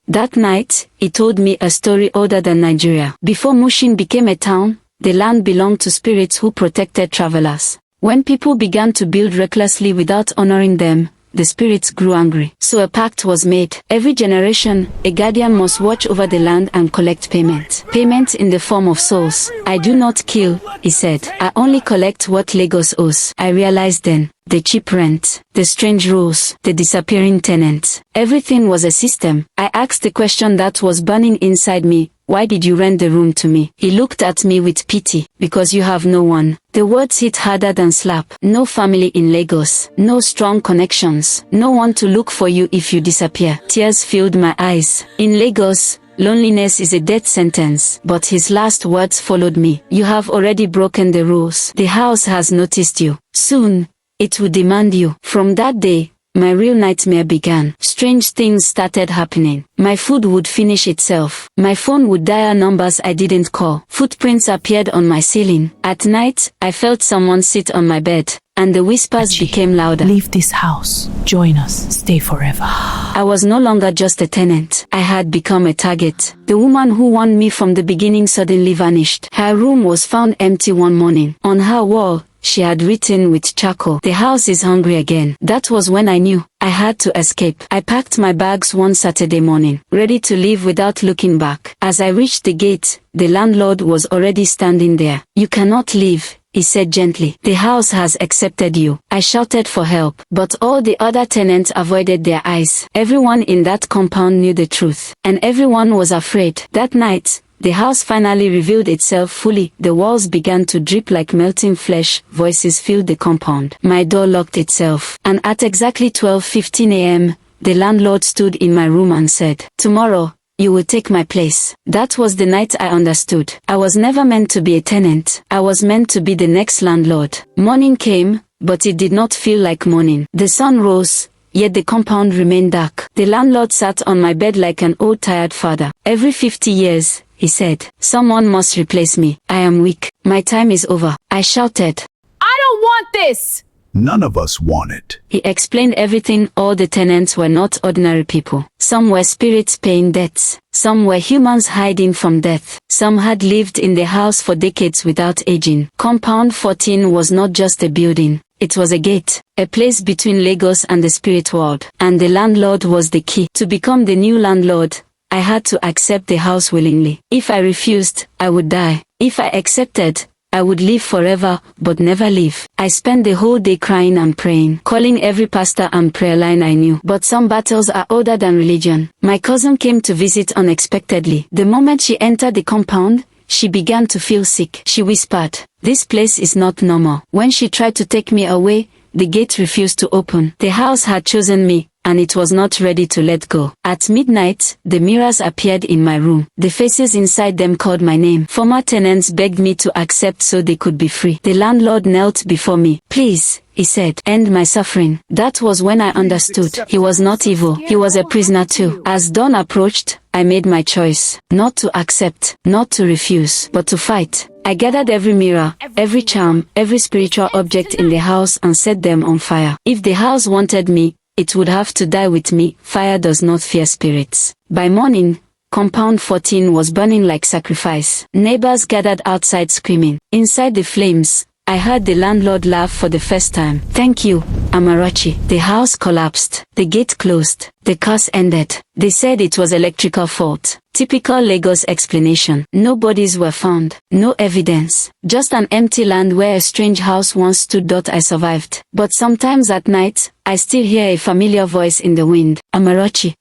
That night, he told me a story older than Nigeria. Before Mushin became a town, the land belonged to spirits who protected travelers. When people began to build recklessly without honoring them, the spirits grew angry. So a pact was made. Every generation, a guardian must watch over the land and collect payment. Payment in the form of souls. I do not kill, he said. I only collect what Lagos owes. I realized then. The cheap rent, the strange rules, the disappearing tenants. Everything was a system. I asked the question that was burning inside me. Why did you rent the room to me? He looked at me with pity. Because you have no one. The words hit harder than slap. No family in Lagos. No strong connections. No one to look for you if you disappear. Tears filled my eyes. In Lagos, loneliness is a death sentence. But his last words followed me. You have already broken the rules. The house has noticed you. Soon, it will demand you. From that day, my real nightmare began. Strange things started happening. My food would finish itself. My phone would dial numbers I didn't call. Footprints appeared on my ceiling. At night, I felt someone sit on my bed, and the whispers became louder. Leave this house. Join us. Stay forever. I was no longer just a tenant. I had become a target. The woman who warned me from the beginning suddenly vanished. Her room was found empty one morning. On her wall, she had written with charcoal, "The house is hungry again." That was when I knew I had to escape. I packed my bags one Saturday morning, ready to leave without looking back. As I reached the gate, the landlord was already standing there. "You cannot leave," he said gently. "The house has accepted you." I shouted for help, but all the other tenants avoided their eyes. Everyone in that compound knew the truth, and everyone was afraid. That night, the house finally revealed itself fully. The walls began to drip like melting flesh. Voices filled the compound. My door locked itself. And at exactly 12:15 a.m., the landlord stood in my room and said, "Tomorrow, you will take my place." That was the night I understood. I was never meant to be a tenant. I was meant to be the next landlord. Morning came, but it did not feel like morning. The sun rose, yet the compound remained dark. The landlord sat on my bed like an old tired father. "Every 50 years, he said, "someone must replace me. I am weak. My time is over." I shouted, I don't want this! None of us want it. He explained everything. All the tenants were not ordinary people. Some were spirits paying debts. Some were humans hiding from death. Some had lived in the house for decades without aging. Compound 14 was not just a building. It was a gate, a place between Lagos and the spirit world. And the landlord was the key. To become the new landlord, I had to accept the house willingly. If I refused, I would die. If I accepted, I would live forever, but never leave. I spent the whole day crying and praying, calling every pastor and prayer line I knew. But some battles are older than religion. My cousin came to visit unexpectedly. The moment she entered the compound, she began to feel sick. She whispered, "This place is not normal." When she tried to take me away, the gate refused to open. The house had chosen me, and it was not ready to let go. At midnight, the mirrors appeared in my room. The faces inside them called my name. Former tenants begged me to accept so they could be free. The landlord knelt before me. "Please," he said, "end my suffering." That was when I understood. He was not evil. He was a prisoner too. As dawn approached, I made my choice. Not to accept, not to refuse, but to fight. I gathered every mirror, every charm, every spiritual object in the house and set them on fire. If the house wanted me, it would have to die with me. Fire does not fear spirits. By morning, compound 14 was burning like sacrifice. Neighbors gathered outside screaming. Inside the flames, I heard the landlord laugh for the first time. "Thank you, Amarachi." The house collapsed. The gate closed. The curse ended. They said it was electrical fault. Typical Lagos explanation. No bodies were found. No evidence. Just an empty land where a strange house once stood. I survived. But sometimes at night, I still hear a familiar voice in the wind. "Amarachi,